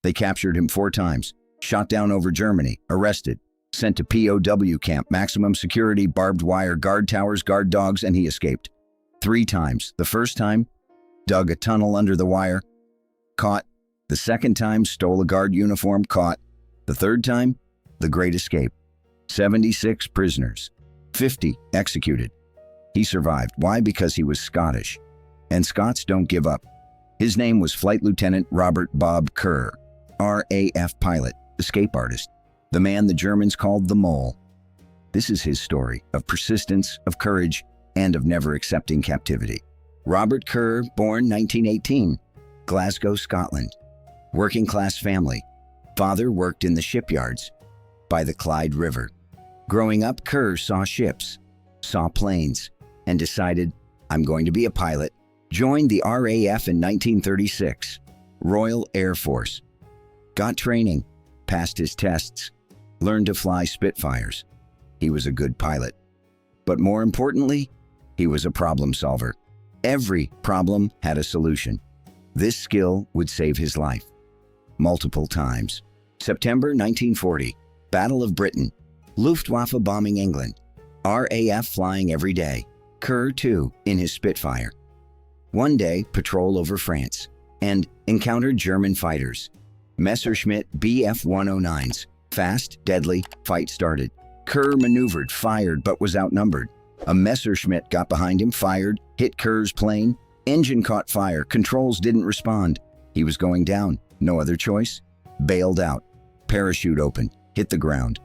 They captured him 4 times, shot down over Germany, arrested, sent to POW camp, maximum security, barbed wire, guard towers, guard dogs, and he escaped. 3 times. The first time, dug a tunnel under the wire, caught. The second time, stole a guard uniform, caught. The third time, the Great Escape. 76 prisoners, 50 executed. He survived. Why? Because he was Scottish. And Scots don't give up. His name was Flight Lieutenant Robert Bob Kerr, RAF pilot, escape artist, the man the Germans called the Mole. This is his story of persistence, of courage, and of never accepting captivity. Robert Kerr, born 1918, Glasgow, Scotland. Working class family. Father worked in the shipyards by the Clyde River. Growing up, Kerr saw ships, saw planes, and decided, I'm going to be a pilot. Joined the RAF in 1936, Royal Air Force. Got training, passed his tests, learned to fly Spitfires. He was a good pilot. But more importantly, he was a problem solver. Every problem had a solution. This skill would save his life. Multiple times. September 1940, Battle of Britain. Luftwaffe bombing England. RAF flying every day. Kerr, too, in his Spitfire. One day, patrol over France, and encountered German fighters. Messerschmitt Bf-109s. Fast, deadly, fight started. Kerr maneuvered, fired, but was outnumbered. A Messerschmitt got behind him, fired, hit Kerr's plane. Engine caught fire, controls didn't respond. He was going down, no other choice. Bailed out, parachute open, hit the ground.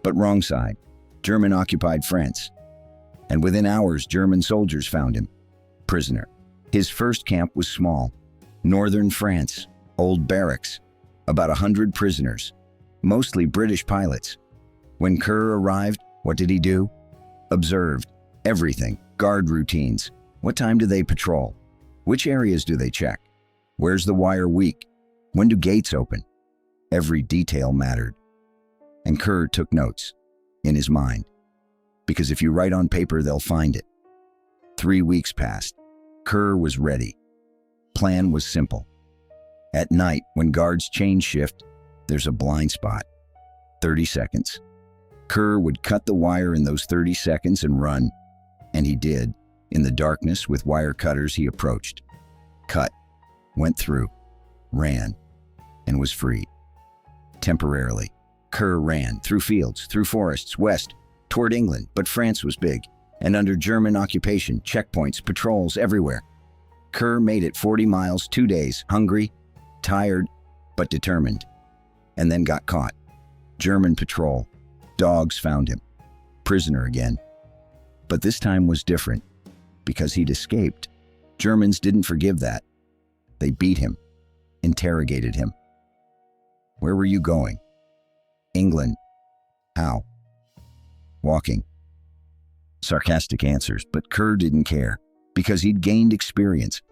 But wrong side, German-occupied France. And within hours, German soldiers found him, prisoner. His first camp was small, northern France, old barracks, about 100 prisoners, mostly British pilots. When Kerr arrived, what did he do? Observed everything, guard routines. What time do they patrol? Which areas do they check? Where's the wire weak? When do gates open? Every detail mattered. And Kerr took notes, in his mind. Because if you write on paper, they'll find it. 3 weeks passed. Kerr was ready. Plan was simple. At night, when guards change shift, there's a blind spot. 30 seconds. Kerr would cut the wire in those 30 seconds and run. And he did. In the darkness, with wire cutters, he approached. Cut. Went through. Ran. And was free. Temporarily. Kerr ran through fields, through forests, west, toward England, but France was big. And under German occupation, checkpoints, patrols everywhere. Kerr made it 40 miles, 2 days, hungry, tired, but determined. And then got caught. German patrol. Dogs found him. Prisoner again. But this time was different, because he'd escaped. Germans didn't forgive that. They beat him, interrogated him. Where were you going? England. How? Walking. Sarcastic answers, but Kerr didn't care, because he'd gained experience.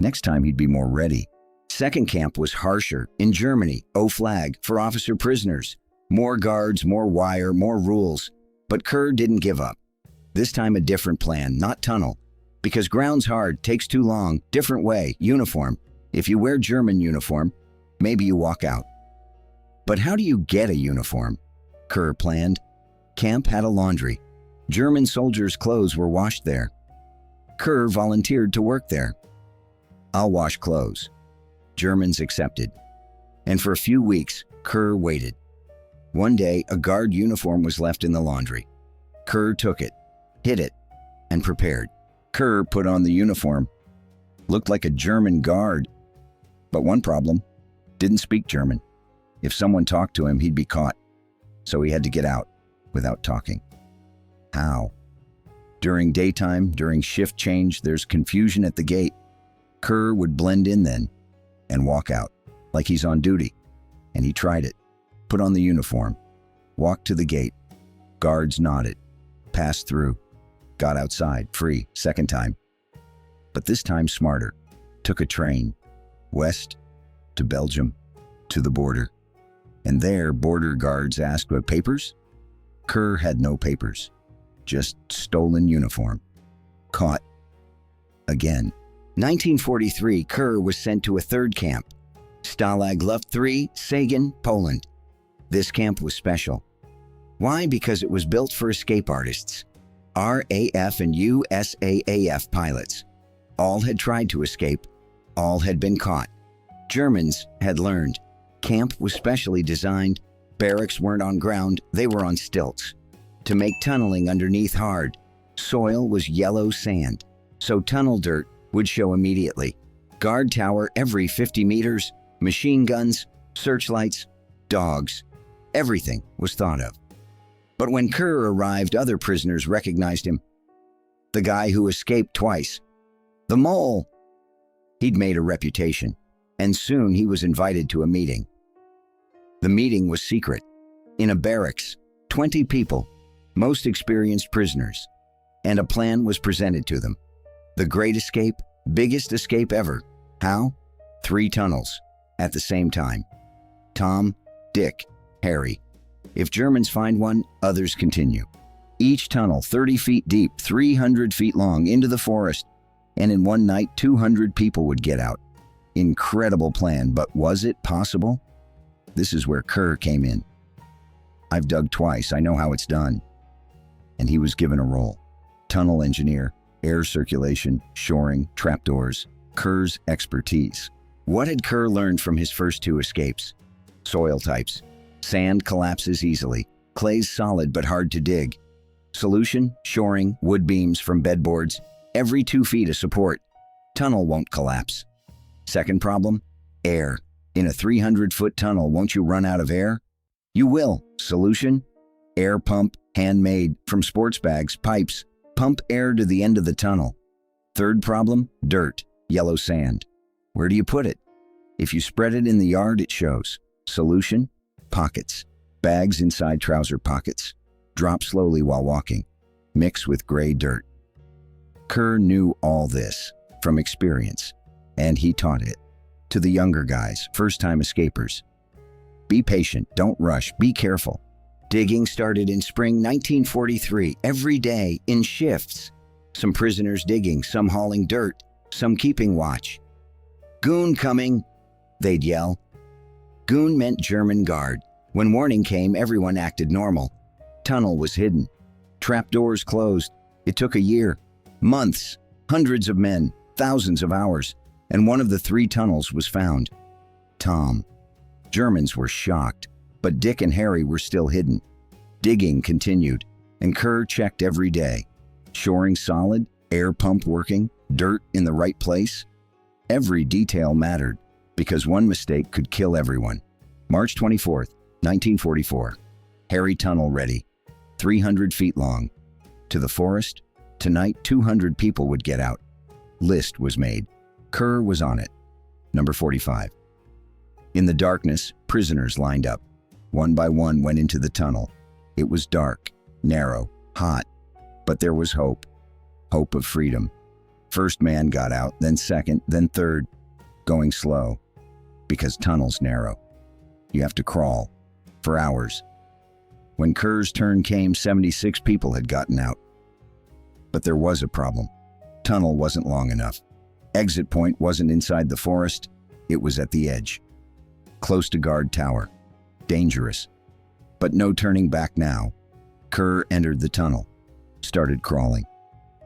Next time he'd be more ready. Second camp was harsher, in Germany, O-Flag, for officer prisoners. More guards, more wire, more rules. But Kerr didn't give up. This time a different plan, not tunnel. Because ground's hard, takes too long, different way, uniform. If you wear German uniform, maybe you walk out. But how do you get a uniform? Kerr planned. Camp had a laundry. German soldiers' clothes were washed there. Kerr volunteered to work there. I'll wash clothes. Germans accepted. And for a few weeks, Kerr waited. One day, a guard uniform was left in the laundry. Kerr took it, hid it, and prepared. Kerr put on the uniform. Looked like a German guard. But one problem, didn't speak German. If someone talked to him, he'd be caught. So he had to get out without talking. How? During daytime, during shift change, there's confusion at the gate. Kerr would blend in then and walk out like he's on duty. And he tried it. Put on the uniform. Walked to the gate. Guards nodded. Passed through. Got outside, free, second time. But this time smarter. Took a train. West, to Belgium, to the border. And there, border guards asked what papers? Kerr had no papers. Just stolen uniform. Caught. Again. 1943, Kerr was sent to a third camp. Stalag Luft III, Sagan, Poland. This camp was special. Why? Because it was built for escape artists, RAF and USAAF pilots. All had tried to escape. All had been caught. Germans had learned. Camp was specially designed. Barracks weren't on ground, they were on stilts. To make tunneling underneath hard. Soil was yellow sand, so tunnel dirt would show immediately. Guard tower every 50 meters, machine guns, searchlights, dogs. Everything was thought of. But when Kerr arrived, other prisoners recognized him. The guy who escaped twice. The mole. He'd made a reputation, and soon he was invited to a meeting. The meeting was secret. In a barracks, 20 people, most experienced prisoners, and a plan was presented to them. The great escape, biggest escape ever. How? 3 tunnels, at the same time. Tom, Dick, Harry. If Germans find one, others continue. Each tunnel 30 feet deep, 300 feet long, into the forest, and in one night 200 people would get out. Incredible plan, but was it possible? This is where Kerr came in. I've dug twice, I know how it's done. And he was given a role. Tunnel engineer, air circulation, shoring, trapdoors, Kerr's expertise. What had Kerr learned from his first 2 escapes? Soil types. Sand collapses easily. Clay's solid but hard to dig. Solution, shoring, wood beams from bedboards. Every 2 feet of support. Tunnel won't collapse. Second problem, air. In a 300-foot tunnel, won't you run out of air? You will. Solution, air pump, handmade, from sports bags, pipes. Pump air to the end of the tunnel. Third problem, dirt, yellow sand. Where do you put it? If you spread it in the yard, it shows. Solution, pockets. Bags inside trouser pockets. Drop slowly while walking. Mix with gray dirt. Kerr knew all this from experience, and he taught it to the younger guys, first-time escapers. Be patient, don't rush, be careful. Digging started in spring 1943, every day in shifts. Some prisoners digging, some hauling dirt, some keeping watch. Goon coming, they'd yell. Goon meant German guard. When warning came, everyone acted normal. Tunnel was hidden. Trapdoors closed. It took a year, months, hundreds of men, thousands of hours, and one of the 3 tunnels was found. Tom. Germans were shocked, but Dick and Harry were still hidden. Digging continued, and Kerr checked every day. Shoring solid, air pump working, dirt in the right place. Every detail mattered, because one mistake could kill everyone. March 24th, 1944. Harry tunnel ready, 300 feet long. To the forest, tonight 200 people would get out. List was made. Kerr was on it. Number 45. In the darkness, prisoners lined up. One by one went into the tunnel. It was dark, narrow, hot, but there was hope. Hope of freedom. First man got out, then second, then third, going slow, because tunnel's narrow. You have to crawl for hours. When Kerr's turn came, 76 people had gotten out. But there was a problem. Tunnel wasn't long enough. Exit point wasn't inside the forest, it was at the edge. Close to guard tower. Dangerous. But no turning back now. Kerr entered the tunnel, started crawling.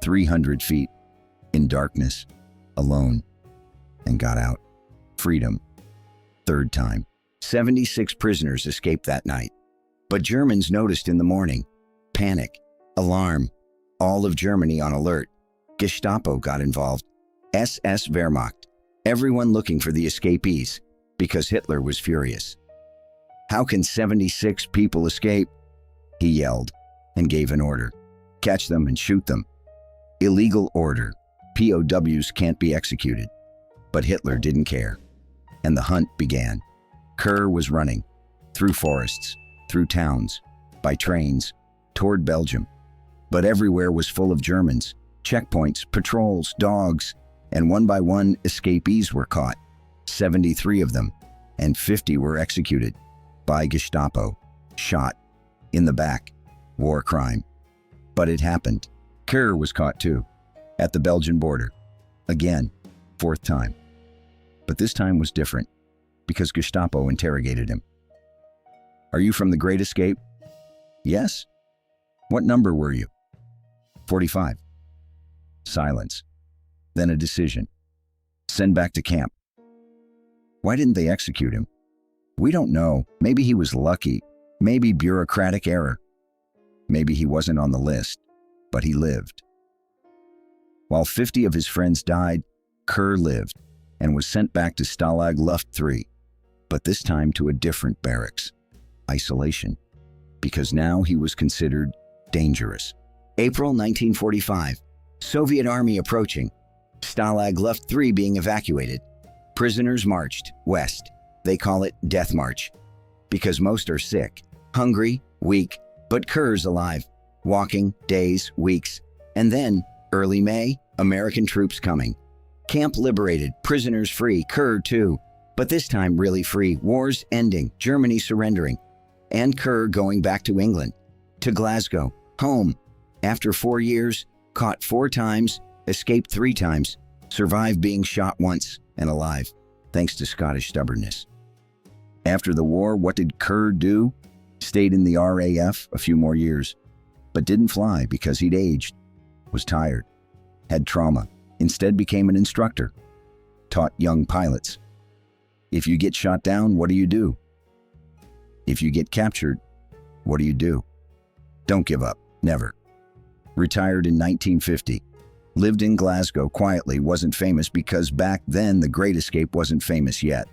300 feet, in darkness, alone, and got out. Freedom. Third time. 76 prisoners escaped that night. But Germans noticed in the morning. Panic. Alarm. All of Germany on alert. Gestapo got involved. SS Wehrmacht. Everyone looking for the escapees, because Hitler was furious. How can 76 people escape? He yelled and gave an order. Catch them and shoot them. Illegal order. POWs can't be executed. But Hitler didn't care. And the hunt began. Kerr was running. Through forests, through towns, by trains, toward Belgium. But everywhere was full of Germans. Checkpoints, patrols, dogs, and one by one escapees were caught. 73 of them, and 50 were executed. By Gestapo. Shot. In the back. War crime. But it happened. Kerr was caught too. At the Belgian border. Again. 4th time. But this time was different. because Gestapo interrogated him. Are you from the Great Escape? Yes. What number were you? 45. Silence. Then a decision. Send back to camp. Why didn't they execute him? We don't know. Maybe he was lucky. Maybe bureaucratic error. Maybe he wasn't on the list, but he lived. While 50 of his friends died, Kerr lived and was sent back to Stalag Luft III, but this time to a different barracks. Isolation. Because now he was considered dangerous. April 1945. Soviet army approaching. Stalag Luft III being evacuated. Prisoners marched west. They call it Death March. Because most are sick, hungry, weak, but Kerr's alive. Walking, days, weeks. And then, early May, American troops coming. Camp liberated, prisoners free, Kerr too. But this time really free, wars ending, Germany surrendering. And Kerr going back to England, to Glasgow, home. After 4 years, caught 4 times, escaped 3 times, survived being shot once, and alive, thanks to Scottish stubbornness. After the war, what did Kerr do? Stayed in the RAF a few more years, but didn't fly because he'd aged, was tired, had trauma, instead became an instructor, taught young pilots. If you get shot down, what do? If you get captured, what do? Don't give up, never. Retired in 1950. Lived in Glasgow quietly, wasn't famous because back then the Great Escape wasn't famous yet.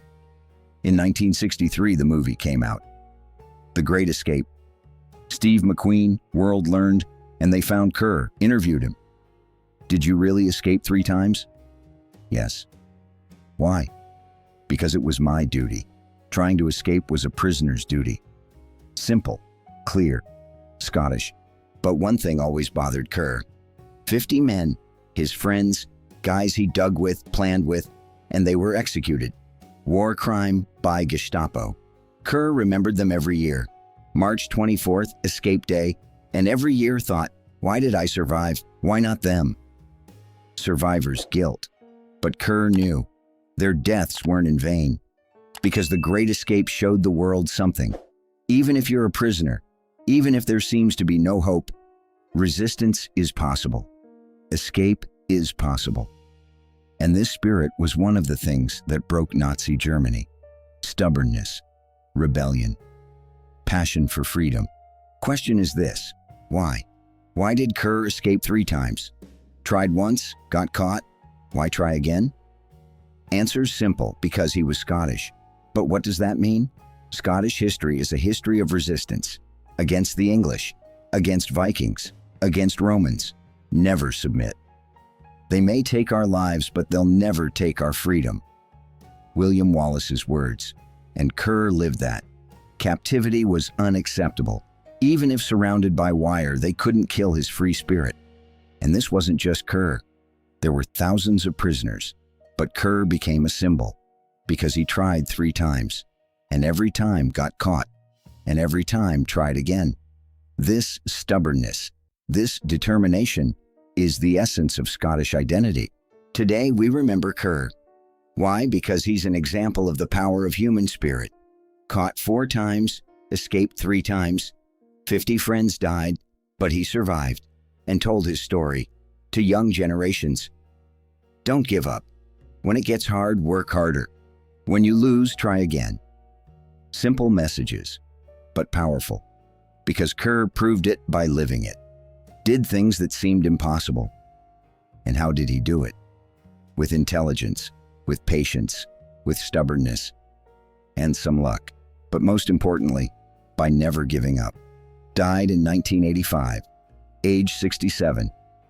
In 1963, the movie came out. The Great Escape. Steve McQueen, world learned, and they found Kerr, interviewed him. Did you really escape 3 times? Yes. Why? Because it was my duty. Trying to escape was a prisoner's duty. Simple, clear, Scottish. But one thing always bothered Kerr. 50 men, his friends, guys he dug with, planned with, and they were executed. War crime by Gestapo. Kerr remembered them every year. March 24th, escape day, and every year thought, why did I survive? Why not them? Survivor's guilt. But Kerr knew their deaths weren't in vain, because the Great Escape showed the world something. Even if you're a prisoner, even if there seems to be no hope, resistance is possible. Escape is possible. And this spirit was one of the things that broke Nazi Germany. Stubbornness, rebellion, passion for freedom. Question is this: why? Why did Kerr escape 3 times? Tried once, got caught. Why try again? Answer's simple: because he was Scottish. But what does that mean? Scottish history is a history of resistance. Against the English, against Vikings, against Romans. Never submit. They may take our lives, but they'll never take our freedom. William Wallace's words. And Kerr lived that. Captivity was unacceptable. Even if surrounded by wire, they couldn't kill his free spirit. And this wasn't just Kerr. There were thousands of prisoners. But Kerr became a symbol because he tried 3 times, and every time got caught, and every time tried again. This stubbornness, this determination, is the essence of Scottish identity. Today we remember Kerr. Why? Because he's an example of the power of human spirit. Caught 4 times, escaped 3 times, 50 friends died, but he survived and told his story to young generations. Don't give up. When it gets hard, work harder. When you lose, try again. Simple messages, but powerful, because Kerr proved it by living it. Did things that seemed impossible. And how did he do it? With intelligence, with patience, with stubbornness, and some luck. But most importantly, by never giving up. Died in 1985, age 67.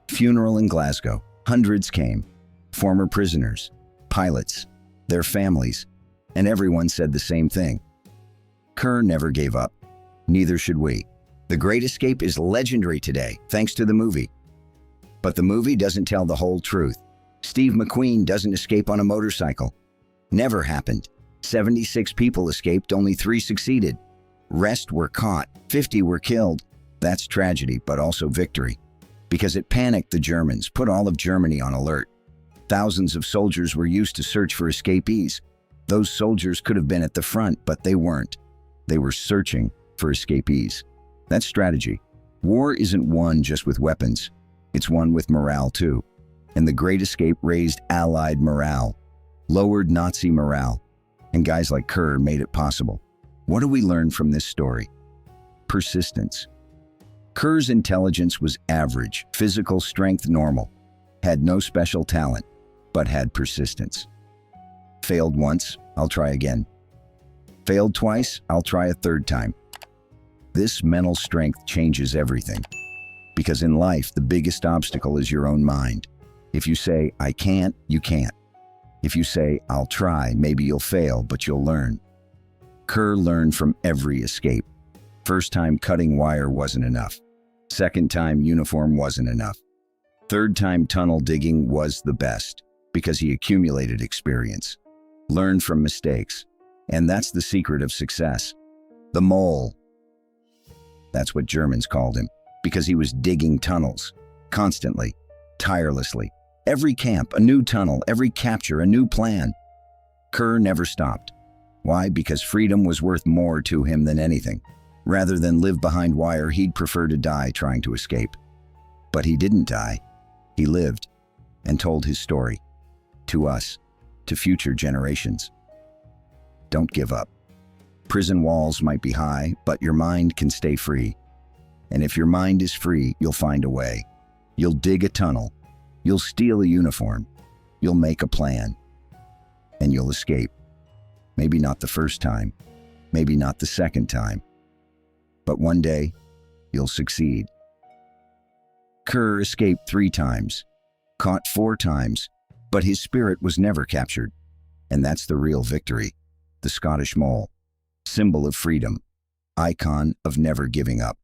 Funeral in Glasgow. Hundreds came. Former prisoners, pilots, their families, and everyone said the same thing. Kerr never gave up. Neither should we. The Great Escape is legendary today, thanks to the movie. But the movie doesn't tell the whole truth. Steve McQueen doesn't escape on a motorcycle. Never happened. 76 people escaped, only 3 succeeded. Rest were caught, 50 were killed. That's tragedy, but also victory. Because it panicked the Germans, put all of Germany on alert. Thousands of soldiers were used to search for escapees. Those soldiers could have been at the front, but they weren't. They were searching for escapees. That's strategy. War isn't won just with weapons. It's won with morale too. And the Great Escape raised Allied morale, lowered Nazi morale, and guys like Kerr made it possible. What do we learn from this story? Persistence. Kerr's intelligence was average, physical strength normal, had no special talent, but had persistence. Failed once, I'll try again. Failed twice, I'll try a third time. This mental strength changes everything. Because in life, the biggest obstacle is your own mind. If you say, I can't, you can't. If you say, I'll try, maybe you'll fail, but you'll learn. Kerr learned from every escape. First time cutting wire wasn't enough. Second time uniform wasn't enough. Third time tunnel digging was the best, because he accumulated experience. Learned from mistakes. And that's the secret of success. The mole. That's what Germans called him, because he was digging tunnels, constantly, tirelessly. Every camp, a new tunnel, every capture, a new plan. Kerr never stopped. Why? Because freedom was worth more to him than anything. Rather than live behind wire, he'd prefer to die trying to escape. But he didn't die. He lived and told his story. To us, to future generations. Don't give up. Prison walls might be high, but your mind can stay free. And if your mind is free, you'll find a way. You'll dig a tunnel. You'll steal a uniform. You'll make a plan. And you'll escape. Maybe not the first time. Maybe not the second time. But one day, you'll succeed. Kerr escaped 3 times, caught 4 times, but his spirit was never captured. And that's the real victory. The Scottish mole, symbol of freedom, icon of never giving up.